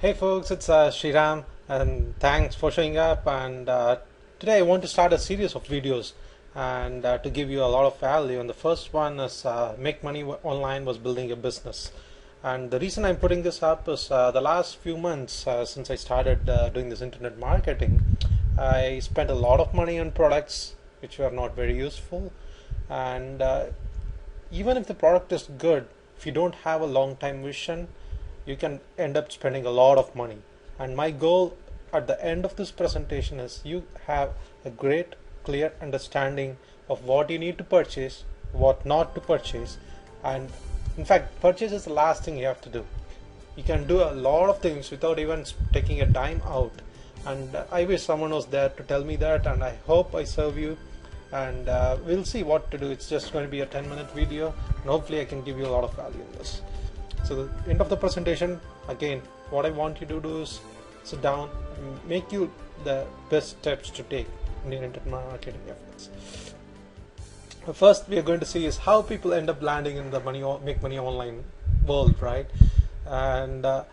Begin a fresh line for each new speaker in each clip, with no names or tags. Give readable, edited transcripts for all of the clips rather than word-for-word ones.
Hey folks, it's Sriram, and thanks for showing up. And today I want to start a series of videos and to give you a lot of value. And the first one is make money online was building a business. And the reason I'm putting this up is the last few months since I started doing this internet marketing, I spent a lot of money on products which were not very useful. And even if the product is good, if you don't have a long time vision, you can end up spending a lot of money. And my goal at the end of this presentation is you have a great clear understanding of what you need to purchase, what not to purchase, and in fact purchase is the last thing you have to do. You can do a lot of things without even taking a dime out, and I wish someone was there to tell me that, and I hope I serve you. And we'll see what to do. It's just going to be a 10-minute video, and hopefully I can give you a lot of value in this. So the end of the presentation, again, what I want you to do is sit down and make you the best steps to take in your internet marketing efforts. The first we are going to see is how people end up landing in the make money online world, right? And I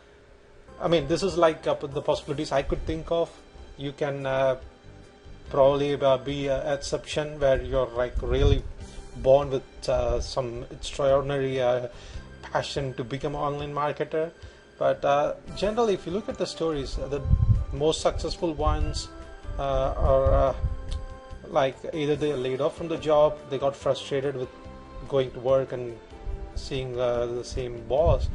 mean, this is like the possibilities I could think of. You can probably be an exception where you're like really born with some extraordinary passion to become an online marketer. But generally, if you look at the stories, the most successful ones are like either they are laid off from the job, they got frustrated with going to work and seeing the same boss,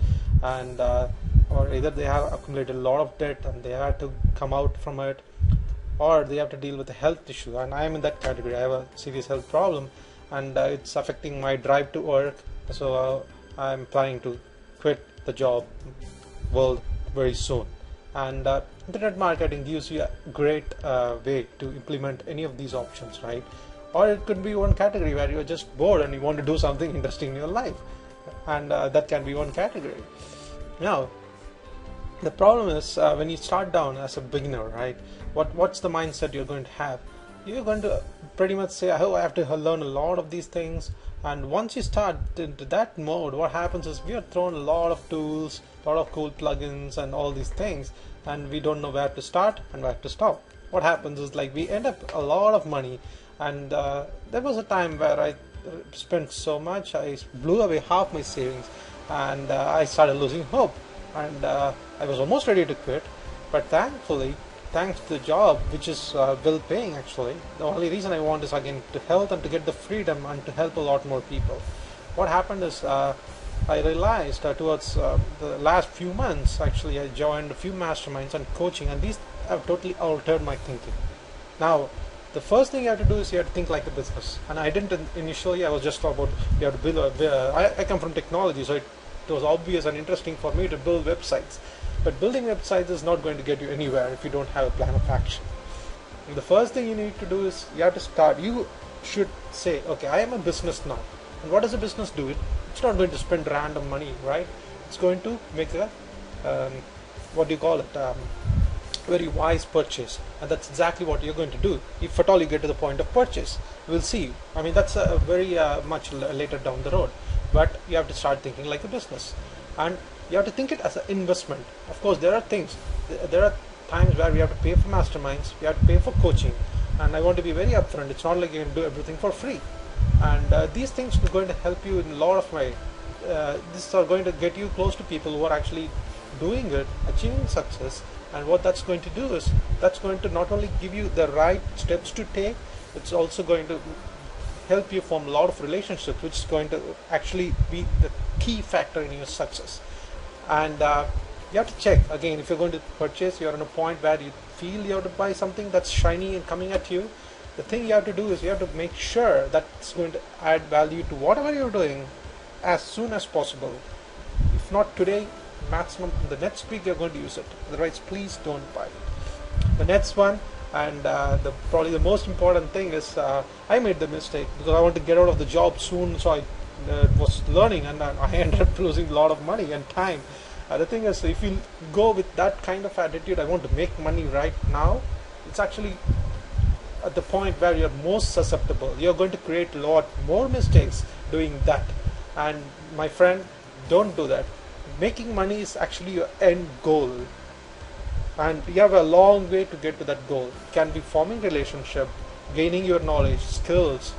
and or either they have accumulated a lot of debt and they had to come out from it, or they have to deal with a health issue. And I am in that category. I have a serious health problem, and it's affecting my drive to work. So I'm planning to quit the job world very soon. And internet marketing gives you a great way to implement any of these options, right? Or it could be one category where you're just bored and you want to do something interesting in your life, and that can be one category. Now, the problem is when you start down as a beginner, right? What's the mindset you're going to have? You're going to pretty much say, oh, I have to learn a lot of these things. And once you start into that mode, what happens is we are thrown a lot of tools, a lot of cool plugins and all these things, and we don't know where to start and where to stop. What happens is like we end up a lot of money. And there was a time where I spent so much, I blew away half my savings, and I started losing hope. And I was almost ready to quit, but thankfully, thanks to the job, which is well paying actually, the only reason I want is again to help and to get the freedom and to help a lot more people. What happened is I realized towards the last few months, actually I joined a few masterminds and coaching, and these have totally altered my thinking. Now, the first thing you have to do is you have to think like a business. And I didn't initially, I was just about, you have to build I come from technology, so it was obvious and interesting for me to build websites. But building websites is not going to get you anywhere if you don't have a plan of action. And the first thing you need to do is you have to start. You should say, okay, I am a business now. And what does a business do? It's not going to spend random money, right? It's going to make a, what do you call it, very wise purchase. And that's exactly what you're going to do if at all you get to the point of purchase. We'll see. I mean, that's very much later down the road. But you have to start thinking like a business. And you have to think it as an investment. Of course, there are times where we have to pay for masterminds, we have to pay for coaching, and I want to be very upfront. It's not like you can do everything for free. And these things are going to help you in a lot of ways. These are going to get you close to people who are actually doing it, achieving success. And what that's going to do is that's going to not only give you the right steps to take, it's also going to help you form a lot of relationships, which is going to actually be the key factor in your success. And you have to check again, if you're going to purchase, you're on a point where you feel you have to buy something that's shiny and coming at you. The thing you have to do is you have to make sure that it's going to add value to whatever you're doing as soon as possible. If not today, maximum the next week you're going to use it. Otherwise, please don't buy it. The next one, and probably the most important thing is I made the mistake because I want to get out of the job soon, so I was learning, and I ended up losing a lot of money and time. The thing is, if you go with that kind of attitude, I want to make money right now, it's actually at the point where you're most susceptible. You're going to create a lot more mistakes doing that. And my friend, don't do that. Making money is actually your end goal. and you have a long way to get to that goal. It can be forming relationship, gaining your knowledge, skills,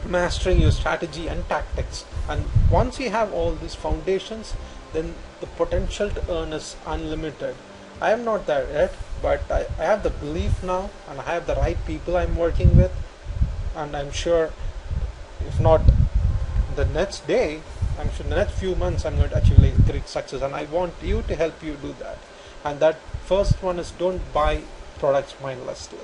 mastering your strategy and tactics. And once you have all these foundations, then the potential to earn is unlimited. I am not there yet, but I have the belief now, and I have the right people I'm working with, and I'm sure if not the next day, I'm sure in the next few months I'm going to achieve like great success, and I want you to help you do that. And that first one is, don't buy products mindlessly.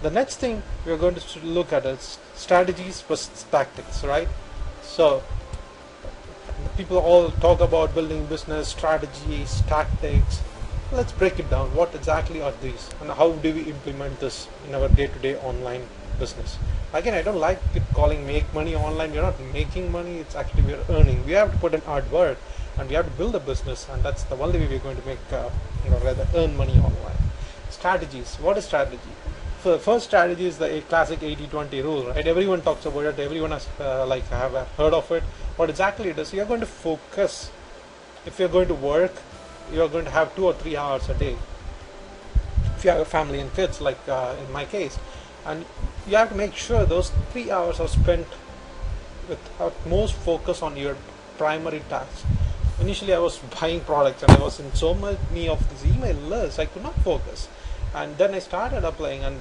The next thing we're going to look at is strategies versus tactics, right? So people all talk about building business strategies, tactics. Let's break it down. What exactly are these, and how do we implement this in our day-to-day online business? Again, I don't like it calling make money online. We're not making money, it's actually we're earning. We have to put in hard work, and we have to build a business, and that's the only way we're going to make rather earn money online. Strategies. What is strategy? So the first strategy is the classic 80-20 rule, right? Everyone talks about it, everyone has have heard of it. What exactly it is, you're going to focus. If you're going to work, you're going to have 2 or 3 hours a day. If you have a family and kids, like in my case, and you have to make sure those 3 hours are spent with utmost focus on your primary task. Initially, I was buying products, and I was in so many of these email lists, I could not focus. And then I started applying, and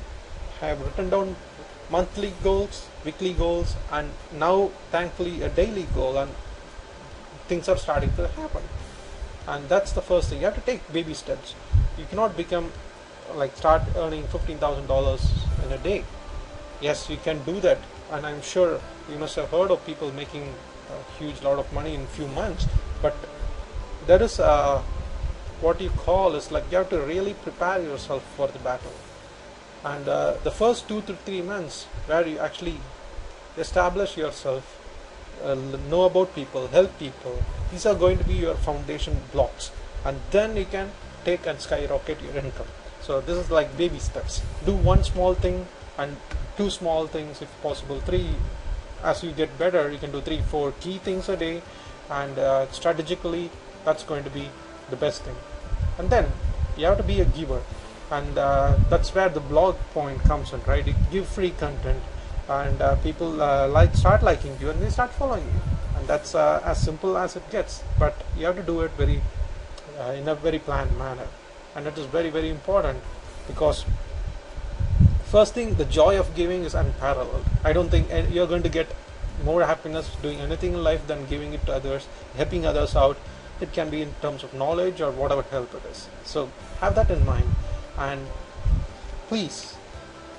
I have written down monthly goals, weekly goals, and now thankfully a daily goal, and things are starting to happen. And that's the first thing. You have to take baby steps. You cannot become start earning $15,000 in a day. Yes, you can do that, and I'm sure you must have heard of people making a huge lot of money in a few months. But there is what you call is you have to really prepare yourself for the battle. And the first 2 to 3 months, where you actually establish yourself, know about people, help people, these are going to be your foundation blocks, and then you can take and skyrocket your income. So this is like baby steps. Do one small thing and 2 small things if possible, 3. As you get better, you can do 3, 4 key things a day, and strategically that's going to be the best thing. And then you have to be a giver, and that's where the blog point comes in, right? You give free content, and people start liking you, and they start following you, and that's as simple as it gets. But you have to do it very in a very planned manner, and it is very, very important, because first thing, the joy of giving is unparalleled. I don't think you're going to get more happiness doing anything in life than giving it to others, helping others out. It can be in terms of knowledge or whatever help it is. So have that in mind. And please,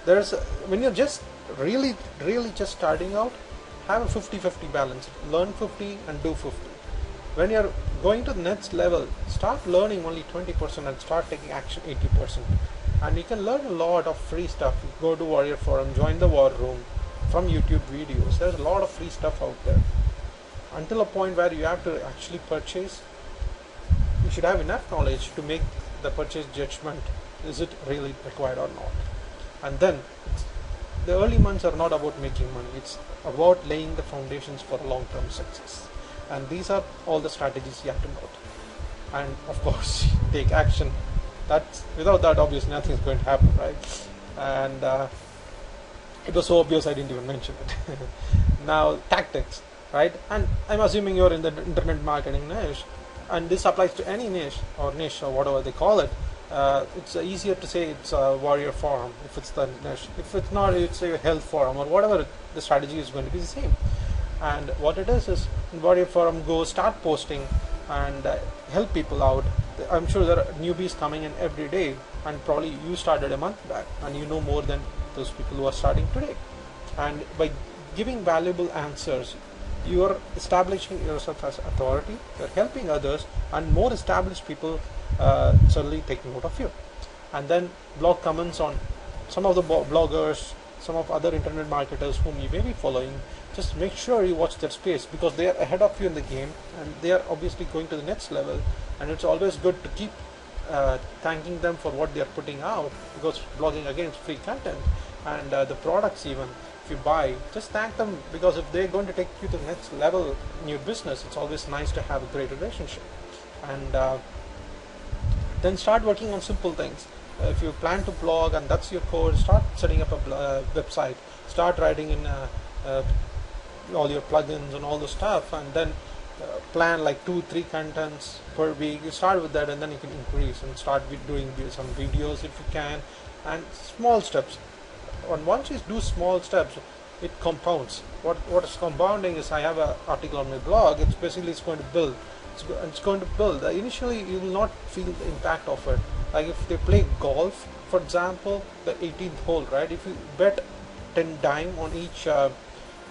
when you're just really just starting out, have a 50-50 balance. Learn 50 and do 50. When you're going to the next level, start learning only 20% and start taking action 80%. And you can learn a lot of free stuff. You go to Warrior Forum, join the War Room, from YouTube videos. There's a lot of free stuff out there. Until a point where you have to actually purchase, you should have enough knowledge to make the purchase judgment. Is it really required or not? And then the early months are not about making money. It's about laying the foundations for long-term success. And these are all the strategies you have to note. And of course, take action. Without that, obviously nothing is going to happen, right? And it was so obvious I didn't even mention it. Now, tactics, right? And I'm assuming you're in the internet marketing niche, and this applies to any niche or whatever they call it. It's easier to say it's a Warrior Forum if it's the niche. If it's not, it's a health forum or whatever. The strategy is going to be the same. And what it is in Warrior Forum, go start posting and help people out. I'm sure there are newbies coming in every day, and probably you started a month back, and you know more than those people who are starting today. And by giving valuable answers, you are establishing yourself as authority. You're helping others, and more established people certainly take note of you. And then blog comments on some of the bloggers, some of other internet marketers whom you may be following. Just make sure you watch their space, because they are ahead of you in the game, and they are obviously going to the next level. And it's always good to keep thanking them for what they are putting out, because blogging again is free content, and the products even, if you buy, just thank them, because if they're going to take you to the next level in your business, it's always nice to have a great relationship. And Then start working on simple things. If you plan to blog and that's your core, start setting up a website. Start writing in all your plugins and all the stuff, and then plan like 2-3 contents per week. You start with that, and then you can increase and start doing some videos if you can, and small steps. And once you do small steps, it compounds. What is compounding is, I have an article on my blog. It's basically it's going to build. It's going to build. Initially, you will not feel the impact of it. Like if they play golf, for example, the 18th hole, right? If you bet 10 dime on each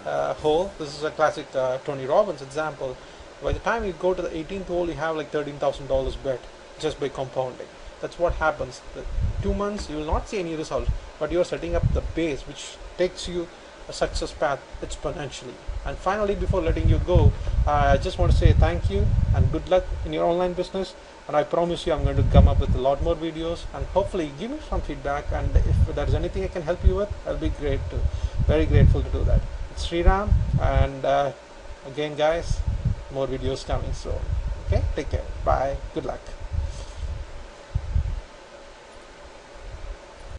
hole, this is a classic Tony Robbins example. By the time you go to the 18th hole, you have like $13,000 bet just by compounding. That's what happens. The 2 months, you will not see any results, but you are setting up the base, which takes you a success path exponentially. And finally, before letting you go, I just want to say thank you and good luck in your online business. And I promise you, I'm going to come up with a lot more videos, and hopefully give me some feedback. And if there is anything I can help you with, I'll be very grateful to do that. It's Sriram, and again, guys, more videos coming soon. Okay, take care. Bye. Good luck.